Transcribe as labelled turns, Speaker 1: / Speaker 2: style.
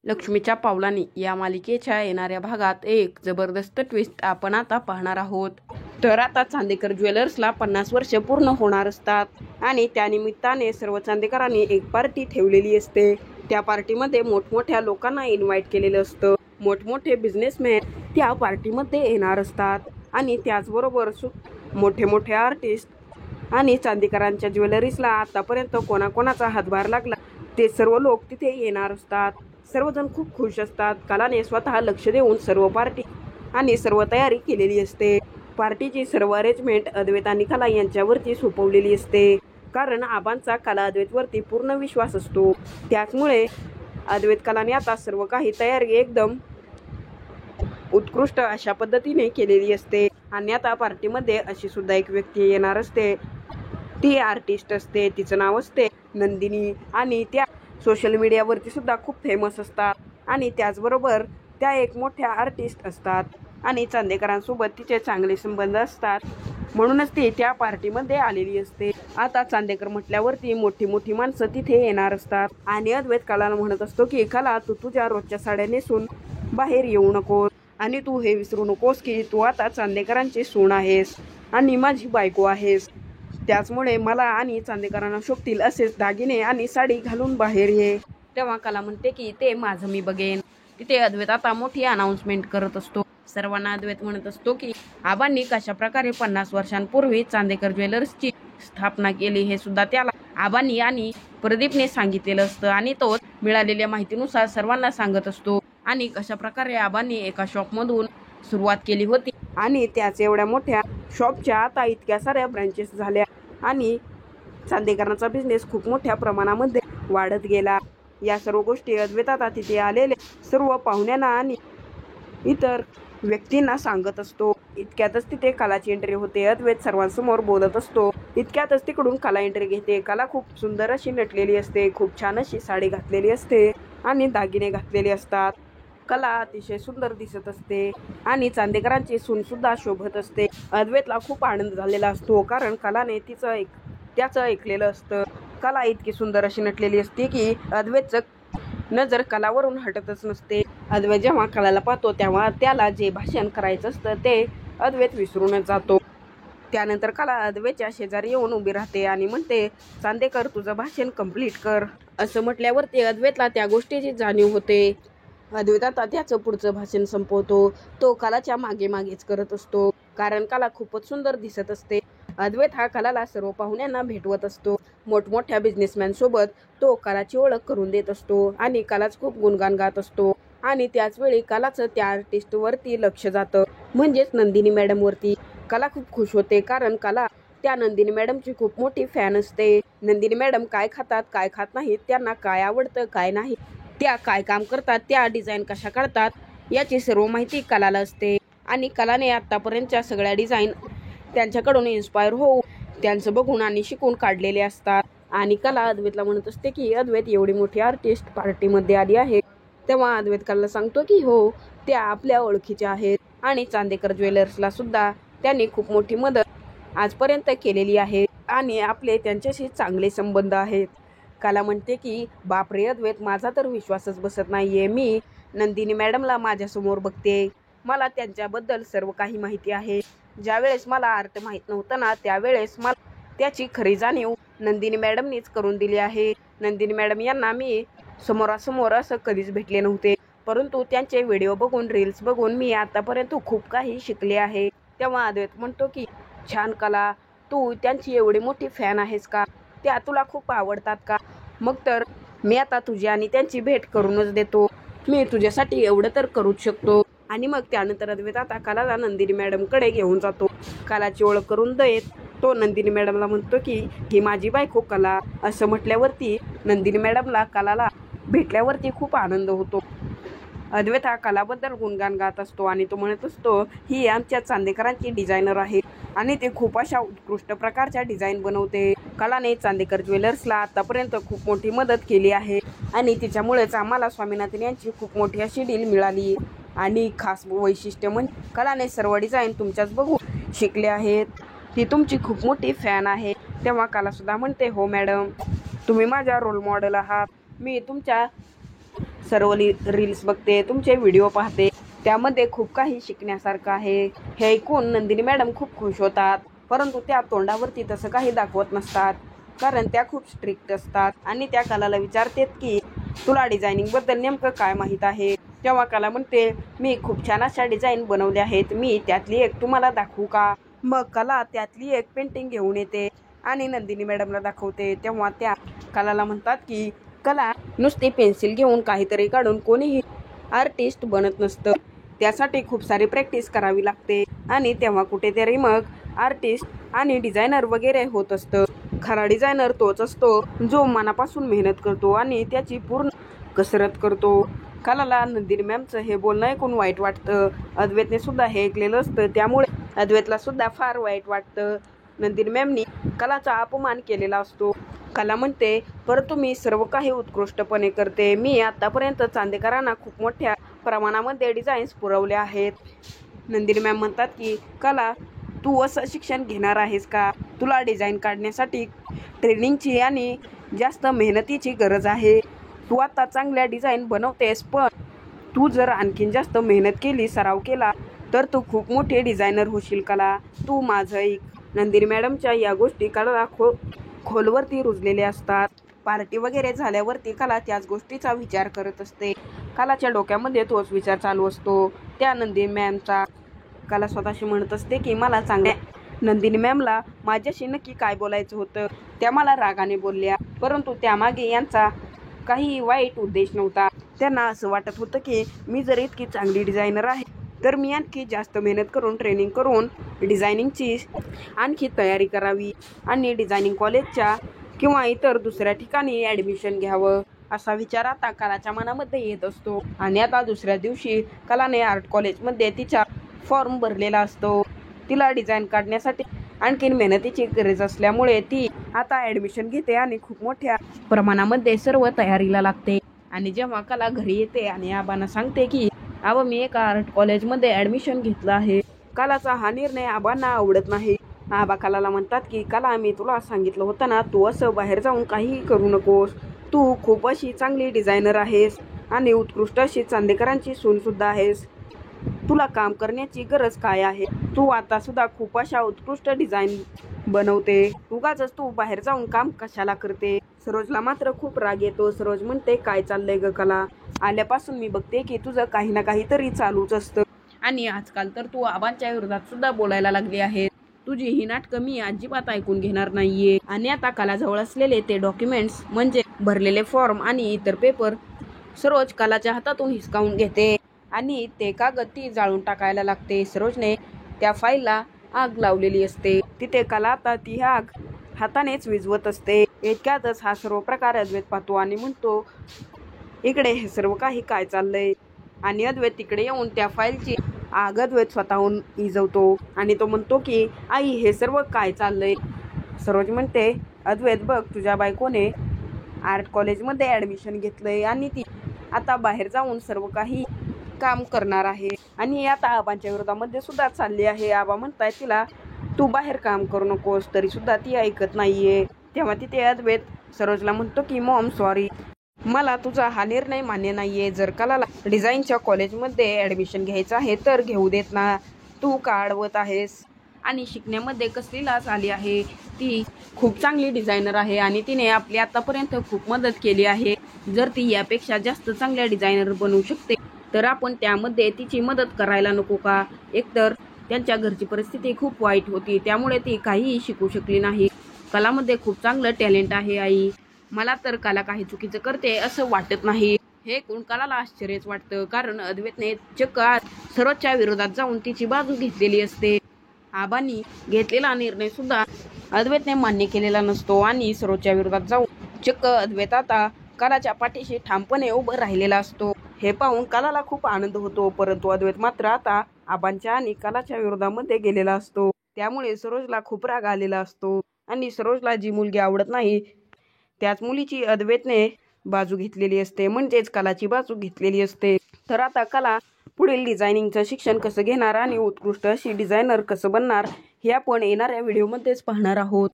Speaker 1: लक्ष्मीच्या पावलांनी या मालिकेच्या येणाऱ्या भागात एक जबरदस्त ट्विस्ट आपण आता पाहणार आहोत। तर आता चांदेकर ज्वेलर्सला 50 वर्ष पूर्ण होणार असतात आणि त्यानिमित्ताने सर्व चांदेकरांनी एक पार्टी ठेवलेली असते। त्या पार्टीमध्ये मोठमोठ्या लोकांना इन्व्हाइट केलेलं असतं। मोठमोठे बिझनेसमॅन त्या पार्टीमध्ये येणार असतात आणि त्याचबरोबर मोठे मोठे आर्टिस्ट आणि चांदेकरांच्या ज्वेलरीजला आतापर्यंत कोणाकोणाचा हातभार लागला ते सर्व लोक तिथे येणार असतात। सर्वजण खूप खुश असतात। कलाने स्वतः लक्ष देऊन सर्व पार्टी आणि सर्व तयारी केलेली असते। पार्टीची सर्व अरेंजमेंट अद्वैत आणि कला यांच्यावरती सोपवलेली असते, कारण आबांचा कला अद्वैतवरती पूर्ण विश्वास असतो। त्याचमुळे अद्वैत कलाने आता सर्व काही तयारी एकदम उत्कृष्ट अशा पद्धतीने केलेली असते। आणि आता पार्टीमध्ये अशी सुद्धा एक व्यक्ती येणार असते, ती आर्टिस्ट असते, तिचं नाव असते नंदिनी आणि त्या सोशल मीडियावरती सुद्धा खूप फेमस असतात आणि त्याचबरोबर त्या एक मोठ्या आर्टिस्ट असतात आणि चांदेकरांसोबत तिचे चांगले संबंध असतात, म्हणूनच ती त्या पार्टीमध्ये आलेली असते। आता चांदेकर म्हटल्यावरती मोठी मोठी माणसं तिथे येणार असतात आणि अद्वैत कलाला म्हणत असतो की कला, तू तुझ्या रोजच्या साड्या नेसून बाहेर येऊ नकोस आणि तू हे विसरू नकोस की तू आता चांदेकरांची सून आहेस आणि माझी बायको आहेस। त्याचमुळे मला आणि चांदेकरांना शोभतील असेच दागिने आणि साडी घालून बाहेर ये। तेव्हा कला म्हणते की ते माझं मी बघेन। तिथे अद्वैत आता मोठी अनाउन्समेंट करत असतो। सर्वांना अद्वैत म्हणत असतो की आबांनी कशा प्रकारे 50 वर्षांपूर्वी चांदेकर ज्वेलर्सची स्थापना केली हे सुद्धा त्याला आबांनी आणि प्रदीपने सांगितलेलं असतं आणि तो मिळालेल्या माहितीनुसार सर्वांना सांगत असतो आणि कशा प्रकारे आबांनी एका शॉपमधून सुरुवात केली होती आणि त्याच एवढ्या मोठ्या शॉपच्या आता इतक्या साऱ्या ब्रँचेस झाल्या आणि चांदेकरांचा बिझनेस खूप मोठ्या प्रमाणामध्ये वाढत गेला। या सर्व गोष्टी अद्वैत आता तिथे आलेले सर्व पाहुण्यांना आणि इतर व्यक्तींना सांगत असतो। इतक्यातच तिथे कलाची एंट्री होते। अद्वैत सर्वांसमोर बोलत असतो, इतक्यातच तिकडून कला एंट्री घेते। कला खूप सुंदर अशी नटलेली असते, खूप छान अशी साडी घातलेली असते आणि दागिने घातलेले असतात। कला अतिशय सुंदर दिसत असते आणि चांदेकरांची सून सुद्धा शोभत असते। अद्वैतला खूप आनंद झालेला असतो, कारण कलाने त्याचं ऐकलेलं असतं। कला इतकी सुंदर अशी नटलेली असते की अद्वैतचं नजर कलावरून हटतच नसते। अद्वैत जेव्हा कलाला पाहतो तेव्हा त्याला जे भाषण करायचं असतं ते अद्वैत विसरूनच जातो। त्यानंतर कला अद्वैतच्या शेजारी येऊन उभी राहते आणि म्हणते, चांदेकर तुझं भाषण कंप्लीट कर। असं म्हटल्यावरती अद्वैतला त्या गोष्टीची जाणीव होते। अद्वैत आता त्याचं पुढचं भाषण संपवतो। तो कलाच्या मागे मागेच करत असतो, कारण कला खूपच सुंदर दिसत असते। अद्वैत हा कलाला सर्व पाहुण्यांना भेटवत असतो। मोठमोठ्या बिझनेसमॅन सोबत तो कलाची ओळख करून देत असतो आणि कलाच खूप गुणगान गात असतो आणि त्याचवेळी कलाचं त्या आर्टिस्ट वरती लक्ष जातं, म्हणजेच नंदिनी मॅडम वरती। कला खूप खुश होते, कारण कला त्या नंदिनी मॅडमची खूप मोठी फॅन असते। नंदिनी मॅडम काय खातात काय खात नाहीत, त्यांना काय आवडतं काय नाही, त्या काय काम करतात, त्या डिझाईन कशा काढतात याची सर्व माहिती कलाला असते आणि कलाने आतापर्यंतच्या सगळ्या डिझाईन त्यांच्याकडून इन्स्पायर होऊन त्यांचं बघून आणि शिकून काढलेले असतात। आणि कला अद्वैतला म्हणत असते की अद्वैत एवढी मोठी आर्टिस्ट पार्टीमध्ये आली आहे। तेव्हा अद्वैत कलाला सांगतो की हो, त्या आपल्या ओळखीच्या आहेत आणि चांदेकर ज्वेलर्सला सुद्धा त्यांनी खूप मोठी मदत आजपर्यंत केलेली आहे आणि आपले त्यांच्याशी चांगले संबंध आहेत। कला म्हणते की बापरे अद्वैत, माझा तर विश्वासच बसत नाहीये। मी नंदिनी मॅडमला माझ्यासमोर बघते, मला त्यांच्याबद्दल सर्व काही माहिती आहे। ज्यावेळेस मला आर्ट माहीत नव्हतं ना, त्यावेळेस मला त्याची खरी जाणीव नंदिनी मॅडमनीच करून दिली आहे। नंदिनी मॅडम यांना मी समोरासमोर असं कधीच भेटले नव्हते, परंतु त्यांचे व्हिडिओ बघून, रील्स बघून मी आतापर्यंत खूप काही शिकले आहे। तेव्हा अद्वैत म्हणतो की छान कला, तू त्यांची एवढी मोठी फॅन आहेस का? त्या तुला खूप आवडतात का? मग तर मी आता तुझी आणि त्यांची भेट करूनच देतो। मी तुझ्यासाठी एवढं तर करूच शकतो। आणि मग त्यानंतर अद्वैत आता कलाला नंदिनी मॅडमकडे घेऊन जातो। कलाची ओळख करून देत तो नंदिनी मॅडमला म्हणतो की ही माझी बायको कला। असं म्हटल्यावरती नंदिनी मॅडमला कलाला भेटल्यावरती खूप आनंद होतो। अद्वैत हा कलाबद्दल गुणगान गात असतो आणि तो म्हणत असतो, ही आमच्या चांदेकरांची डिझायनर आहे आणि ते खूप अशा उत्कृष्ट प्रकारच्या डिझाईन बनवते। कलाने चांदेकर ज्वेलर्सला आतापर्यंत खूप मोठी मदत केली आहे आणि तिच्यामुळेच आम्हाला स्वामीनाथन यांची खूप मोठी अशी डील मिळाली आणि खास वैशिष्ट्य म्हणजे कलाने सर्व डिझाईन तुमच्याच बघून शिकले आहेत। ती तुमची खूप मोठी फॅन आहे। तेव्हा कला सुद्धा म्हणते, हो मॅडम, तुम्ही माझ्या रोल मॉडेल आहात। मी तुमच्या सर्व रील्स बघते, तुमचे व्हिडिओ पाहते, त्यामध्ये खूप काही शिकण्यासारखं आहे. हे ऐकून नंदिनी मॅडम खूप खुश होतात. परंतु त्या तोंडावरती तसं काही दाखवत नसतात, कारण त्या खूप स्ट्रिक्ट असतात. आणि त्या कलाला विचारतात की तुला डिझायनिंग बद्दल नेमकं काय माहीत आहे. तेव्हा कला म्हणते, मी खूप छान अशा डिझाईन बनवल्या आहेत, मी त्यातली एक तुम्हाला दाखवू का. मग कला त्यातली एक पेंटिंग घेऊन येते आणि नंदिनी मॅडमला दाखवते. तेव्हा त्या कलाला म्हणतात की कला, नुसती पेन्सिल घेऊन काहीतरी काढून कोणीही आर्टिस्ट बनत नसतं, त्यासाठी खूप सारी प्रॅक्टिस करावी लागते. आणि तेव्हा कुठेतरी मग आर्टिस्ट आणि डिझायनर वगैरे होत असतं. खरा डिझायनर तोच असतो जो मनापासून मेहनत करतो आणि त्याची पूर्ण कसरत करतो. कलाला नंदिनी मॅमचं हे बोलणं ऐकून वाईट वाटतं. अद्वैतने सुद्धा हे ऐकलेलं असतं, त्यामुळे अद्वैतला सुद्धा फार वाईट वाटतं. नंदिनी मॅमनी कलाचा अपमान केलेला असतो. कला म्हणते, परंतु मी सर्व काही उत्कृष्टपणे करते, मी आतापर्यंत चांदेकरांना खूप मोठ्या प्रमाणामध्ये डिझाईन्स पुरवल्या आहेत. नंदिनी मॅम म्हणतात की कला, तू असं शिक्षण घेणार आहेस का. तुला डिझाईन काढण्यासाठी ट्रेनिंगची आणि जास्त मेहनतीची गरज आहे. तू आता चांगल्या डिझाईन बनवतेस, पण तू जर आणखीन जास्त मेहनत केली, सराव केला, तर तू खूप मोठे डिझायनर होशील. कला, तू माझं ऐक. नंदिनी मॅडमच्या या गोष्टी कलाला खोलवरती रुजलेल्या असतात. पार्टी वगैरे झाल्यावरती कला त्याच गोष्टीचा विचार करत असते. कलाच्या डोक्यामध्ये तोच विचार चालू असतो त्या नंदिनी मॅमचा. कला स्वतःशी म्हणत असते की मला चांगल्या नंदिनी मॅमला माझ्याशी नक्की काय बोलायचं होतं. त्या मला रागाने बोलल्या, परंतु त्यामागे यांचा काही वाईट उद्देश नव्हता. त्यांना असं वाटत होतं की मी जर इतकी चांगली डिझायनर आहे, तर मी आणखी जास्त मेहनत करून ट्रेनिंग करून डिझायनिंगची आणखी तयारी करावी आणि डिझायनिंग कॉलेजच्या किंवा इतर दुसऱ्या ठिकाणी ॲडमिशन घ्यावं, असा विचार आता कलाच्या मनामध्ये येत असतो. आणि आता दुसऱ्या दिवशी कलाने आर्ट कॉलेजमध्ये तिचा फॉर्म भरलेला असतो. तिला डिझाईन काढण्यासाठी आणखीन मेहनतीची गरज असल्यामुळे ती आता ॲडमिशन घेते आणि खूप मोठ्या प्रमाणामध्ये सर्व तयारीला लागते. आणि जेव्हा कला घरी येते आणि आबांना सांगते की आबा, मी एका आर्ट कॉलेजमध्ये ॲडमिशन घेतलं आहे. कलाचा हा निर्णय आबांना आवडत नाही. आबा कलाला म्हणतात की कला, मी तुला सांगितलं होतं ना, तू असं बाहेर जाऊन काहीही करू नकोस. तू खूप अशी चांगली डिझायनर आहेस आणि उत्कृष्ट अशी चांदेकरांची सूनसुद्धा आहेस. तुला काम करण्याची गरज काय आहे. तू आता सुद्धा खूप अशा उत्कृष्ट डिझाईन बनवते, उगाचच तू बाहेर जाऊन काम कशाला करते. सरोजला मात्र खूप राग येतो. सरोज म्हणते, काय चाललंय ग कला, आल्यापासून मी बघते की तुझं काही ना काहीतरी चालूच असतं आणि आजकाल तर तू आबांच्या विरोधात सुद्धा बोलायला लागली आहे. तुझी ही नाटकं मी अजिबात ऐकून घेणार नाहीये. आणि आता कलाजवळ असलेले ते डॉक्युमेंट्स म्हणजे भरलेले फॉर्म आणि इतर पेपर सरोज कलाच्या हातातून हिसकावून घेते आणि ते कागद ती जाळून टाकायला लागते. सरोजने त्या फाईलला आग लावलेली असते. तिथे कला आता ती आग हातानेच विझवत असते. इतक्यातच हा सर्व प्रकार अद्वैत पाहतो आणि म्हणतो, इकडे हे सर्व काही काय चाललंय. आणि अद्वैत तिकडे येऊन त्या फाईलची आग अद्वैत स्वतःहून विझवतो आणि तो म्हणतो की आई, हे सर्व काय चाललंय. सरोज म्हणते, अद्वैत बघ, तुझ्या बायकोने आर्ट कॉलेजमध्ये ॲडमिशन घेतलंय आणि ती आता बाहेर जाऊन सर्व काही काम करणार आहे आणि आता आबांच्या विरोधामध्ये सुद्धा चालली आहे. आबा म्हणताय तिला तू बाहेर काम करू नकोस, तरी सुद्धा ती ऐकत नाहीये. तेव्हा तिथे अद्वैत सरोजला म्हणतो की मॉम, सॉरी, मला तुझा हा निर्णय मान्य नाहीये. जर कलाला डिझाईनच्या कॉलेजमध्ये ॲडमिशन घ्यायचं आहे तर घेऊ देत ना. तू का अडवत आहेस. आणि शिकण्यामध्ये कसली लाज आली आहे. ती खूप चांगली डिझायनर आहे आणि तिने आपली आतापर्यंत खूप मदत केली आहे. जर ती यापेक्षा जास्त चांगल्या डिझायनर बनवू शकते तर आपण त्यामध्ये तिची मदत करायला नको का. एकतर त्यांच्या घरची परिस्थिती खूप वाईट होती, त्यामुळे ती काहीही शिकू शकली नाही. कलामध्ये खूप चांगलं टॅलेंट आहे आई. मला तर कला काही चुकीचं करते असं वाटत नाही. हे ऐकून कलाला आश्चर्यच वाटतं, कारण अद्वैतने चक्क सरोजच्या विरोधात जाऊन तिची बाजू घेतलेली असते. आबांनी घेतलेला निर्णय सुद्धा अद्वैतने मान्य केलेला नसतो आणि सरोजच्या विरोधात जाऊन चक्क अद्वैत आता कलाच्या पाठीशी ठामपणे उभं राहिलेला असतो. हे पाहून कलाला खूप आनंद होतो, परंतु अद्वैत मात्र आता आबांच्या आणि कलाच्या विरोधामध्ये गेलेला असतो. त्यामुळे सरोजला खूप राग आलेला असतो आणि सरोजला जी मुलगी आवडत नाही त्याच मुलीची अद्वैतने बाजू घेतलेली असते, म्हणजेच कलाची बाजू घेतलेली असते. तर आता कला पुढील डिझायनिंगचं शिक्षण कसं घेणार आणि उत्कृष्ट अशी डिझायनर कसं बनणार हे आपण येणाऱ्या व्हिडिओमध्येच पाहणार आहोत.